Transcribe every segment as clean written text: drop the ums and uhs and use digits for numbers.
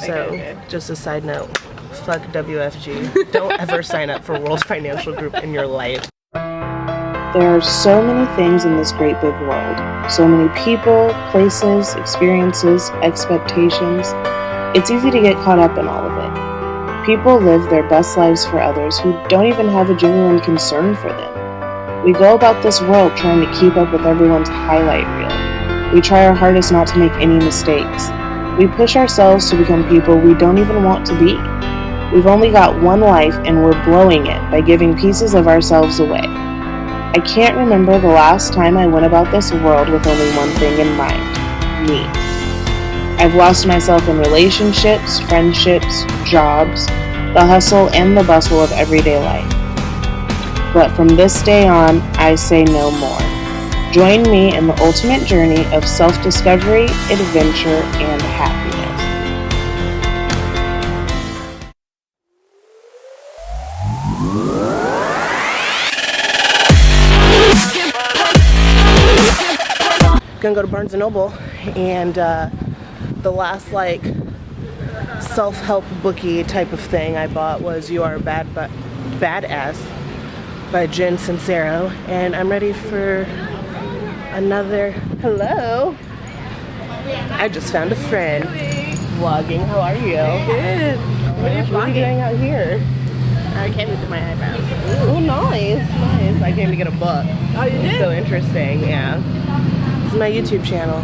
So, just a side note, fuck WFG. Don't ever sign up for World Financial Group in your life. There are so many things in this great big world. So many people, places, experiences, expectations. It's easy to get caught up in all of it. People live their best lives for others who don't even have a genuine concern for them. We go about this world trying to keep up with everyone's highlight reel. We try our hardest not to make any mistakes. We push ourselves to become people we don't even want to be. We've only got one life and we're blowing it by giving pieces of ourselves away. I can't remember the last time I went about this world with only one thing in mind: me. I've lost myself in relationships, friendships, jobs, the hustle and the bustle of everyday life. But from this day on, I say no more. Join me in the ultimate journey of self-discovery, adventure, and happiness. Gonna go to Barnes & Noble, and the last self-help bookie type of thing I bought was You Are a Badass by Jen Sincero, and I'm ready for another. Hello. I just found a friend vlogging. How are you? Good. What are you What are you doing out here? I came to do my eyebrows. Oh, nice. I came to get a book. Oh, you did? So interesting, yeah. This is my YouTube channel.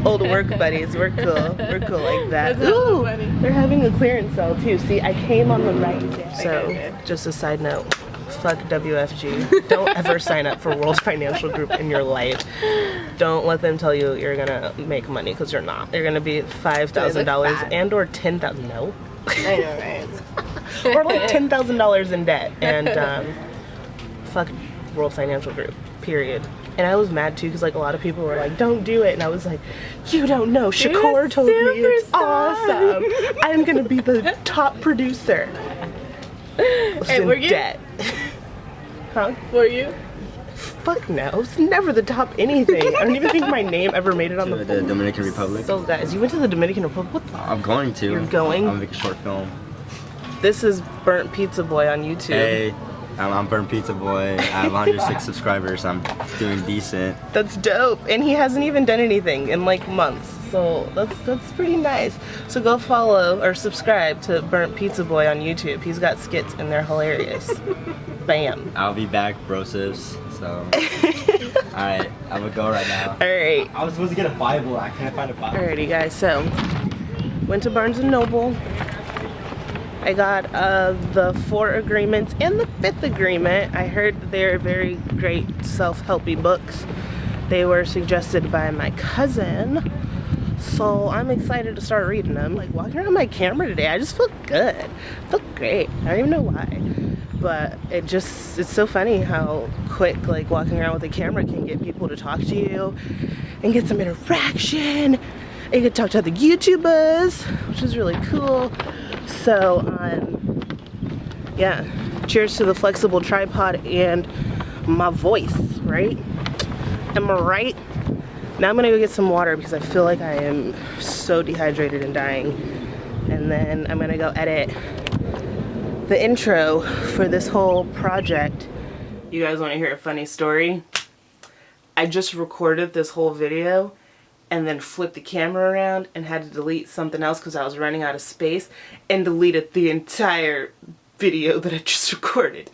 Old work buddies. We're cool. We're cool like that. That's Ooh, funny. they're having a clearance sale too. See, I came on the right day. So, Okay. just a side note. Fuck WFG. Don't ever sign up for World Financial Group in your life. Don't let them tell you you're gonna make money, because you're not. You're gonna be $5,000 and or $10,000. No. I know, right? Or like $10,000 in debt. And fuck World Financial Group. Period. And I was mad too, because like a lot of people were like, don't do it, and I was like, you don't know, Shakur told me it's awesome. I'm gonna be the top producer. Hey, were you? Debt. Huh? Were you? Fuck no, it's never the top anything. I don't even think my name ever made it on To the Dominican Republic. So guys, you went to the Dominican Republic? What the? I'm going to. You're going? I'm gonna make a short film. This is Burnt Pizza Boy on YouTube. Hey, I'm Burnt Pizza Boy. I have 106 subscribers. I'm doing decent. That's dope. And he hasn't even done anything in like months. So that's pretty nice. So go follow or subscribe to Burnt Pizza Boy on YouTube. He's got skits and they're hilarious. Bam. I'll be back, brosives. So, alright, I'm gonna go right now. Alright. I was supposed to get a Bible. I can't find a Bible. Alrighty guys, so went to Barnes & Noble. I got the 4 agreements and the 5th agreement. I heard that they're very great self-helpy books. They were suggested by my cousin. So I'm excited to start reading them. Like walking around my camera today, I just feel good. I feel great. I don't even know why. But it's so funny how quick like walking around with a camera can get people to talk to you and get some interaction. And you can talk to other YouTubers, which is really cool. So yeah, cheers to the flexible tripod and my voice, right? Am I right? Now I'm gonna go get some water because I feel like I am so dehydrated and dying. And then I'm gonna go edit the intro for this whole project. You guys wanna hear a funny story? I just recorded this whole video and then flipped the camera around and had to delete something else because I was running out of space, and deleted the entire video that I just recorded.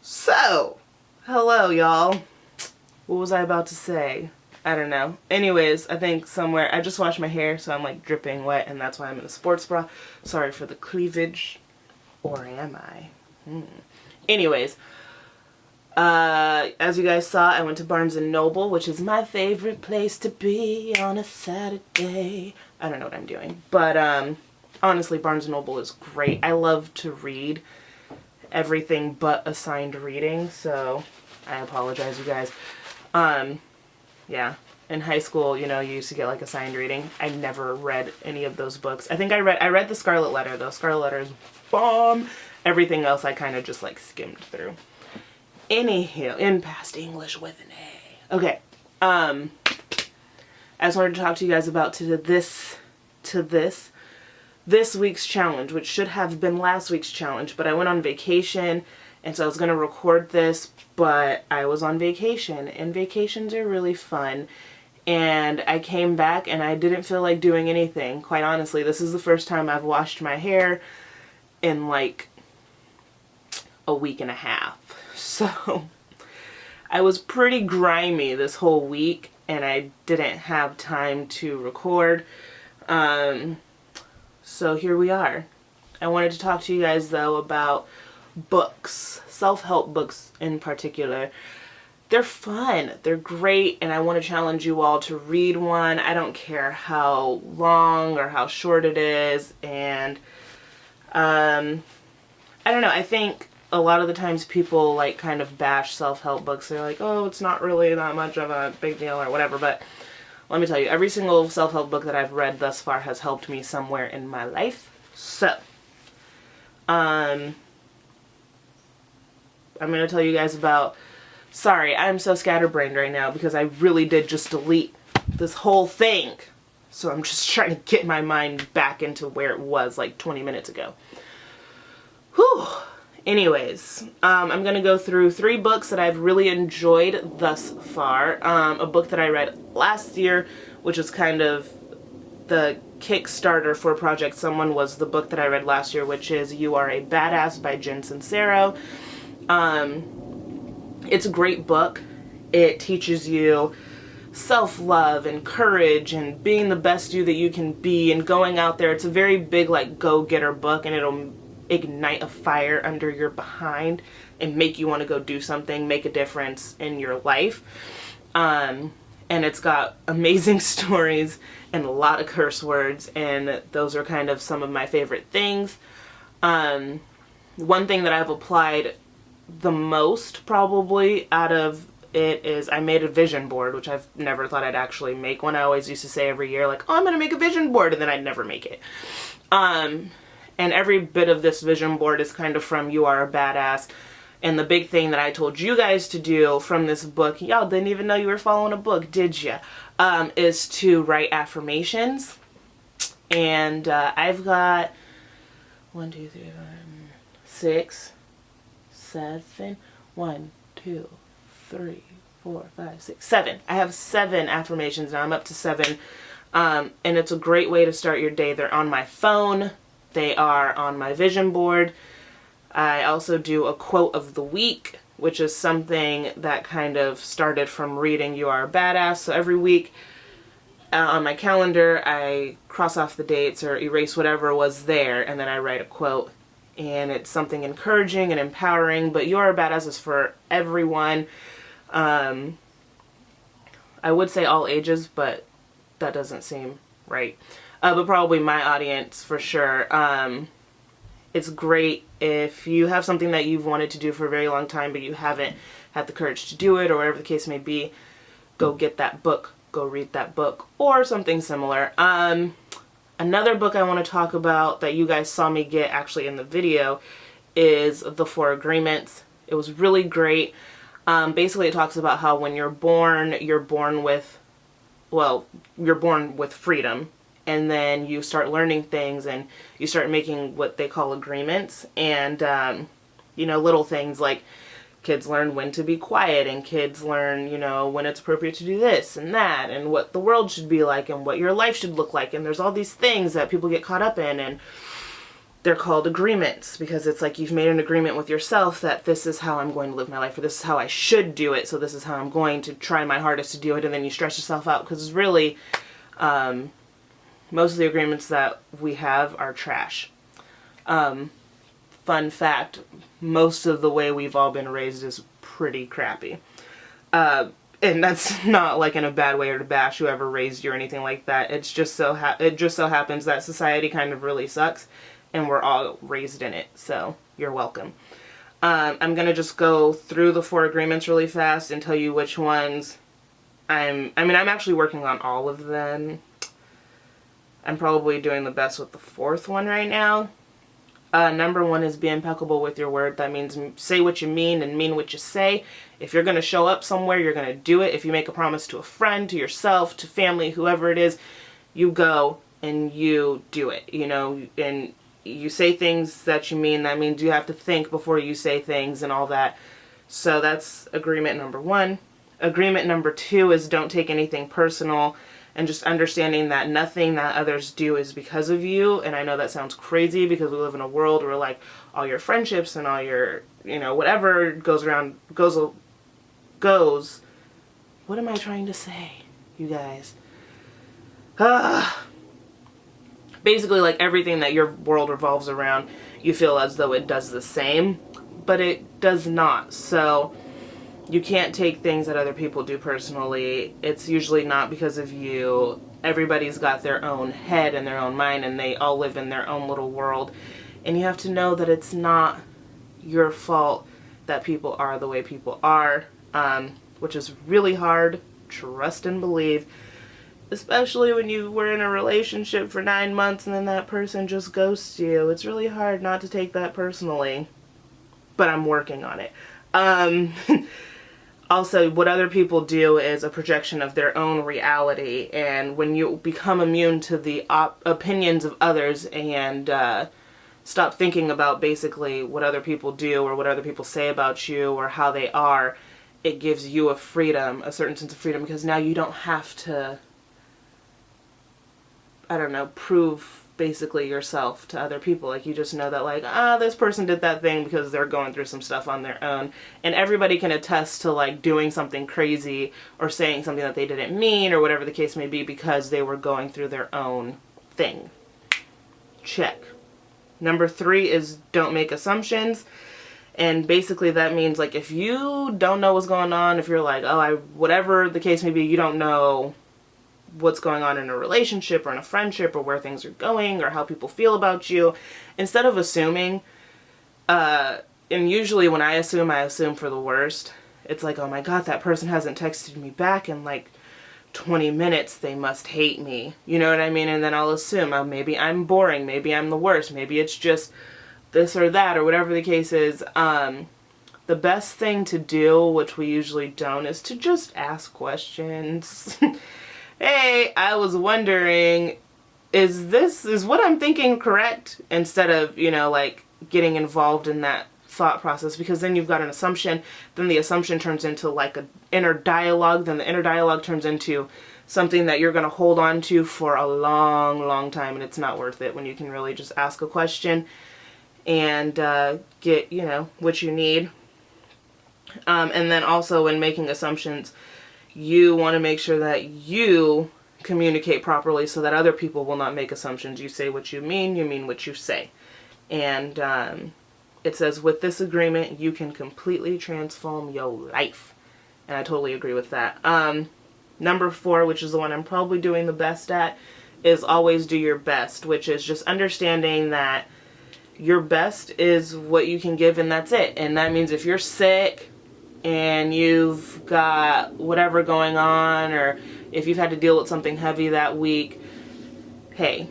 So, hello y'all. What was I about to say? I don't know. Anyways, I think somewhere, I just washed my hair so I'm like dripping wet, and that's why I'm in a sports bra. Sorry for the cleavage. Or am I? Anyways, as you guys saw, I went to Barnes & Noble, which is my favorite place to be on a Saturday. I don't know what I'm doing, but honestly, Barnes & Noble is great. I love to read everything but assigned reading, so I apologize, you guys. Yeah, in high school, you know, you used to get like assigned reading. I never read any of those books. I think I read the Scarlet Letter, though. Scarlet Letter is bomb. Everything else I kind of just like skimmed through. Anywho, in past English with an A. Okay, I just wanted to talk to you guys about this week's challenge, which should have been last week's challenge, but I went on vacation, and so I was going to record this, but I was on vacation, and vacations are really fun, and I came back and I didn't feel like doing anything. Quite honestly, this is the first time I've washed my hair in like a week and a half, so I was pretty grimy this whole week, and I didn't have time to record. So here we are. I wanted to talk to you guys though about books, self-help books in particular. They're fun, they're great, and I want to challenge you all to read one. I don't care how long or how short it is, and I don't know, I think a lot of the times people like kind of bash self-help books. They're like, oh, it's not really that much of a big deal or whatever, but let me tell you, every single self-help book that I've read thus far has helped me somewhere in my life. So, I'm going to tell you guys about, sorry, I'm so scatterbrained right now because I really did just delete this whole thing. So I'm just trying to get my mind back into where it was like 20 minutes ago. Whew. Anyways, I'm going to go through 3 books that I've really enjoyed thus far. A book that I read last year, which is kind of the Kickstarter for Project Someone, was the book that I read last year, which is You Are a Badass by Jen Sincero. It's a great book. It teaches you self-love and courage and being the best you that you can be and going out there. It's a very big like go-getter book, and it'll ignite a fire under your behind and make you want to go do something, make a difference in your life. And it's got amazing stories and a lot of curse words, and those are kind of some of my favorite things. One thing that I've applied the most probably out of it is I made a vision board, which I've never thought I'd actually make one. I always used to say every year like, oh, I'm gonna make a vision board, and then I'd never make it. And every bit of this vision board is kind of from You Are a Badass. And the big thing that I told you guys to do from this book, y'all didn't even know you were following a book, did ya? Is to write affirmations. And I've got 1, 2, 3, 4, 6, 7, 1, 2, 3, 4, 5, 6, 7. I have 7 affirmations now. I'm up to 7. And it's a great way to start your day. They're on my phone. They are on my vision board. I also do a quote of the week, which is something that kind of started from reading You Are a Badass. So every week on my calendar, I cross off the dates or erase whatever was there, and then I write a quote. And it's something encouraging and empowering, but You Are a Badass is for everyone. I would say all ages, but that doesn't seem right. But probably my audience for sure. It's great if you have something that you've wanted to do for a very long time, but you haven't had the courage to do it, or whatever the case may be. Go get that book, go read that book, or something similar. Another book I want to talk about that you guys saw me get actually in the video is The 4 Agreements. It was really great. Basically it talks about how when you're born with freedom. And then you start learning things and you start making what they call agreements. And, you know, little things like kids learn when to be quiet, and kids learn, you know, when it's appropriate to do this and that, and what the world should be like and what your life should look like. And there's all these things that people get caught up in, and they're called agreements because it's like you've made an agreement with yourself that this is how I'm going to live my life, or this is how I should do it, so this is how I'm going to try my hardest to do it. And then you stress yourself out because really, most of the agreements that we have are trash. Fun fact, most of the way we've all been raised is pretty crappy. And that's not like in a bad way or to bash whoever raised you or anything like that. It just so happens that society kind of really sucks, and we're all raised in it. So you're welcome. I'm gonna just go through the 4 agreements really fast and tell you which ones I'm actually working on all of them. I'm probably doing the best with the 4th one right now. Number 1 is be impeccable with your word. That means say what you mean and mean what you say. If you're going to show up somewhere, you're going to do it. If you make a promise to a friend, to yourself, to family, whoever it is, you go and you do it, you know, and you say things that you mean. That means you have to think before you say things and all that. So that's agreement number 1. Agreement number 2 is don't take anything personal, and just understanding that nothing that others do is because of you. And I know that sounds crazy because we live in a world where like all your friendships and all your, you know, whatever goes around, goes. What am I trying to say, you guys? Basically, like everything that your world revolves around, you feel as though it does the same, but it does not. So you can't take things that other people do personally. It's usually not because of you. Everybody's got their own head and their own mind, and they all live in their own little world. And you have to know that it's not your fault that people are the way people are, which is really hard, trust and believe, especially when you were in a relationship for 9 months and then that person just ghosts you. It's really hard not to take that personally, but I'm working on it. Also, what other people do is a projection of their own reality, and when you become immune to the opinions of others and stop thinking about basically what other people do or what other people say about you or how they are, it gives you a freedom, a certain sense of freedom, because now you don't have to, I don't know, prove basically yourself to other people. Like, you just know that like, this person did that thing because they're going through some stuff on their own, and everybody can attest to like doing something crazy or saying something that they didn't mean or whatever the case may be because they were going through their own thing. Check. Number 3 is don't make assumptions. And basically that means like if you don't know what's going on, if you're like, whatever the case may be, you don't know what's going on in a relationship or in a friendship or where things are going or how people feel about you, instead of assuming, and usually when I assume for the worst. It's like, oh my god, that person hasn't texted me back in like 20 minutes, they must hate me, you know what I mean? And then I'll assume, maybe I'm boring, maybe I'm the worst, maybe it's just this or that or whatever the case is. The best thing to do, which we usually don't, is to just ask questions. Hey, I was wondering, is what I'm thinking correct? Instead of, you know, like getting involved in that thought process, because then you've got an assumption, then the assumption turns into like an inner dialogue, then the inner dialogue turns into something that you're going to hold on to for a long, long time, and it's not worth it when you can really just ask a question and get, you know, what you need. And then also when making assumptions, you want to make sure that you communicate properly so that other people will not make assumptions. You say what you mean what you say. And it says, with this agreement, you can completely transform your life. And I totally agree with that. Number 4, which is the one I'm probably doing the best at, is always do your best, which is just understanding that your best is what you can give and that's it. And that means if you're sick and you've got whatever going on, or if you've had to deal with something heavy that week, hey,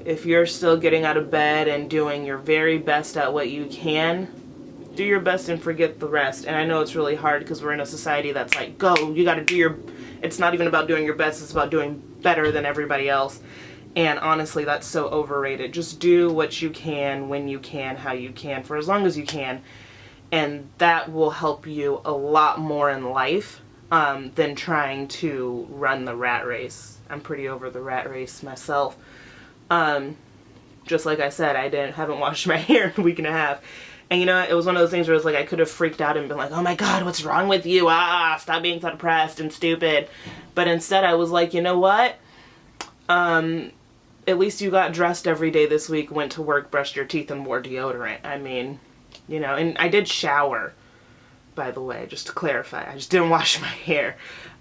if you're still getting out of bed and doing your very best at what you can, do your best and forget the rest. And I know it's really hard because we're in a society that's like, go, you got to do your, it's not even about doing your best, it's about doing better than everybody else. And honestly, that's so overrated. Just do what you can, when you can, how you can, for as long as you can. And that will help you a lot more in life than trying to run the rat race. I'm pretty over the rat race myself. Just like I said, haven't washed my hair in a week and a half. And you know, it was one of those things where it's like I could have freaked out and been like, oh my god, what's wrong with you? Stop being so depressed and stupid. But instead I was like, you know what? At least you got dressed every day this week, went to work, brushed your teeth, and wore deodorant. I mean, you know, and I did shower, by the way, just to clarify. I just didn't wash my hair.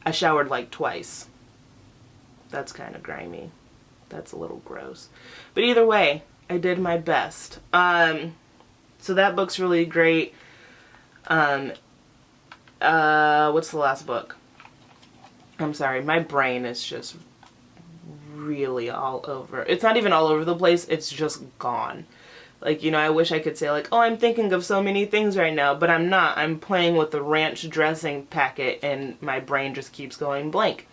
I showered like twice. That's kind of grimy. That's a little gross. But either way, I did my best. So that book's really great. What's the last book? I'm sorry, my brain is just really all over. It's not even all over the place, it's just gone. Like, you know, I wish I could say like, oh, I'm thinking of so many things right now, but I'm not. I'm playing with the ranch dressing packet and my brain just keeps going blank.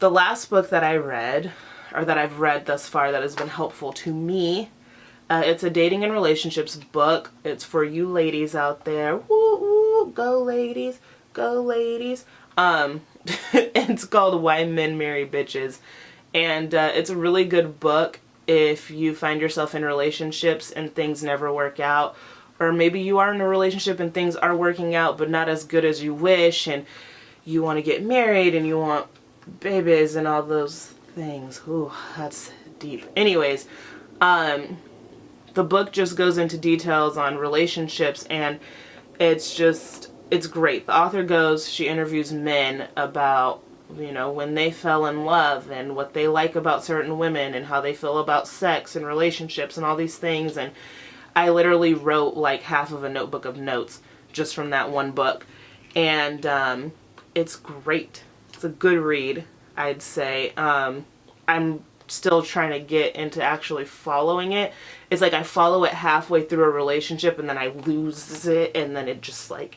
The last book that I read, or that I've read thus far that has been helpful to me, it's a dating and relationships book. It's for you ladies out there. Woo, woo, go ladies, go ladies. It's called Why Men Marry Bitches. And it's a really good book if you find yourself in relationships and things never work out. Or maybe you are in a relationship and things are working out but not as good as you wish, and you want to get married and you want babies and all those things. Ooh, that's deep. Anyways, the book just goes into details on relationships, and it's great. The author she interviews men about, you know, when they fell in love and what they like about certain women and how they feel about sex and relationships and all these things. And I literally wrote like half of a notebook of notes just from that one book. And it's great. It's a good read, I'd say. I'm still trying to get into actually following it. It's like I follow it halfway through a relationship and then I lose it, and then it just like,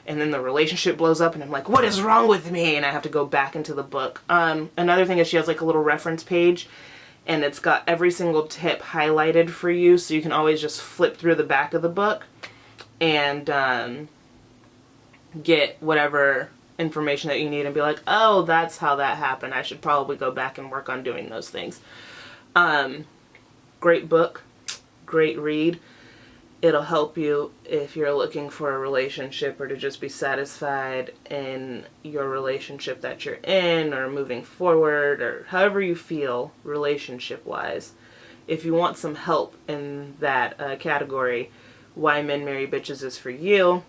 and then the relationship blows up and I'm like, what is wrong with me? And I have to go back into the book. Another thing is she has like a little reference page, and it's got every single tip highlighted for you, so you can always just flip through the back of the book and get whatever information that you need and be like, oh, that's how that happened. I should probably go back and work on doing those things. Great book, great read. It'll help you if you're looking for a relationship or to just be satisfied in your relationship that you're in, or moving forward, or however you feel relationship wise. If you want some help in that category, Why Men Marry Bitches is for you.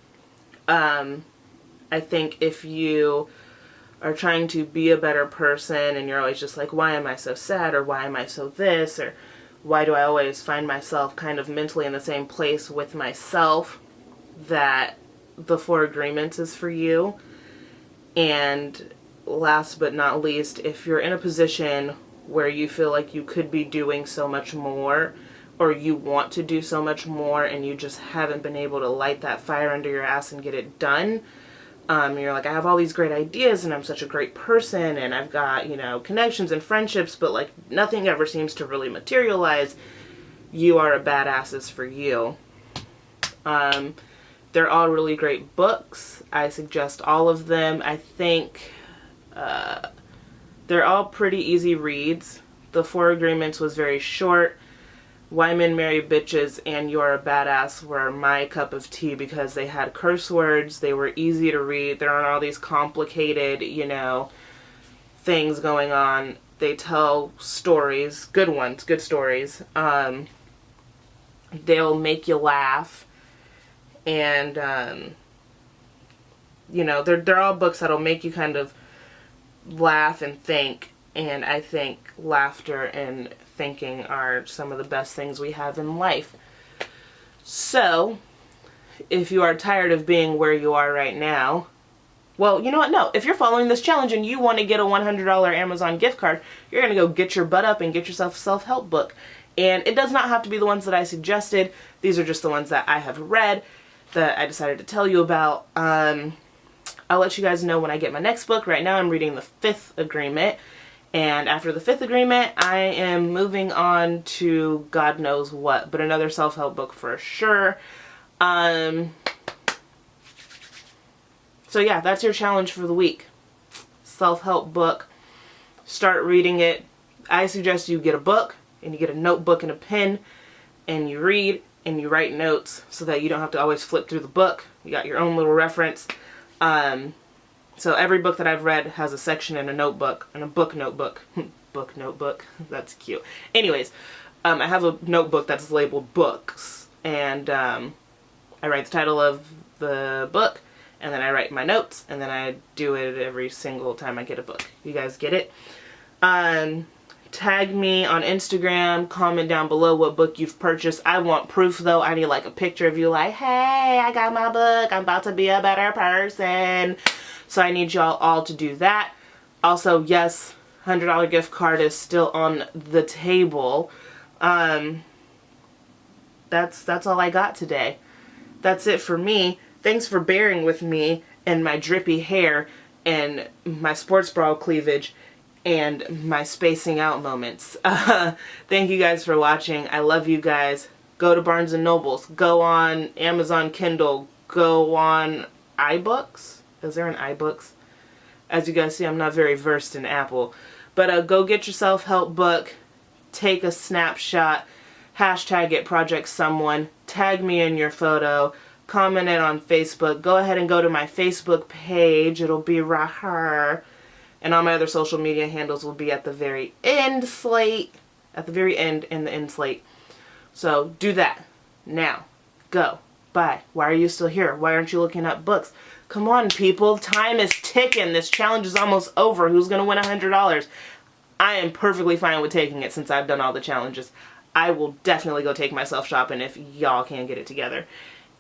I think if you are trying to be a better person and you're always just like, why am I so sad, or why am I so this, or why do I always find myself kind of mentally in the same place with myself, that the Four Agreements is for you. And last but not least, if you're in a position where you feel like you could be doing so much more, or you want to do so much more and you just haven't been able to light that fire under your ass and get it done, you're like, I have all these great ideas and I'm such a great person and I've got, you know, connections and friendships, but like nothing ever seems to really materialize. You Are a Badass is for you. They're all really great books. I suggest all of them. I think they're all pretty easy reads. The Four Agreements was very short. Why Men Marry Bitches and You Are a Badass were my cup of tea because they had curse words, they were easy to read, there aren't all these complicated, you know, things going on. They tell stories, good ones, good stories. They'll make you laugh, and you know, they're all books that'll make you kind of laugh and think, and I think laughter and thinking are some of the best things we have in life. So, if you are tired of being where you are right now, well, you know what? No, if you're following this challenge and you want to get a $100 Amazon gift card, you're going to go get your butt up and get yourself a self-help book. And it does not have to be the ones that I suggested. These are just the ones that I have read that I decided to tell you about. I'll let you guys know when I get my next book. Right now I'm reading The Fifth Agreement. And after The Fifth Agreement, I am moving on to God knows what, but another self-help book for sure. So yeah, that's your challenge for the week. Self-help book. Start reading it. I suggest you get a book, and you get a notebook and a pen, and you read, and you write notes so that you don't have to always flip through the book. You got your own little reference. So every book that I've read has a section in a notebook, and a book notebook. Book notebook. That's cute. Anyways, I have a notebook that's labeled books, and I write the title of the book, and then I write my notes, and then I do it every single time I get a book. You guys get it? Tag me on Instagram, comment down below what book you've purchased. I want proof though. I need like a picture of you like, hey, I got my book. I'm about to be a better person. So I need y'all all to do that. Also, yes, $100 gift card is still on the table. that's all I got today. That's it for me. Thanks for bearing with me and my drippy hair and my sports bra cleavage and my spacing out moments. Thank you guys for watching. I love you guys. Go to Barnes & Nobles. Go on Amazon Kindle. Go on iBooks. Is there an iBooks? As you guys see, I'm not very versed in Apple. But go get your self-help book. Take a snapshot. Hashtag it Project Someone. Tag me in your photo. Comment it on Facebook. Go ahead and go to my Facebook page. It'll be right here. And all my other social media handles will be at the very end slate. At the very end in the end slate. So do that. Now. Go. Bye. Why are you still here? Why aren't you looking up books? Come on, people. Time is ticking. This challenge is almost over. Who's going to win $100? I am perfectly fine with taking it since I've done all the challenges. I will definitely go take myself shopping if y'all can't get it together.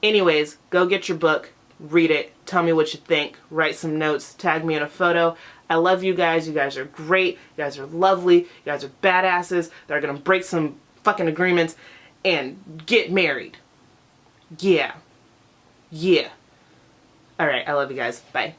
Anyways, go get your book. Read it. Tell me what you think. Write some notes. Tag me in a photo. I love you guys. You guys are great. You guys are lovely. You guys are badasses. They're going to break some fucking agreements and get married. Yeah. Yeah. Alright, I love you guys. Bye.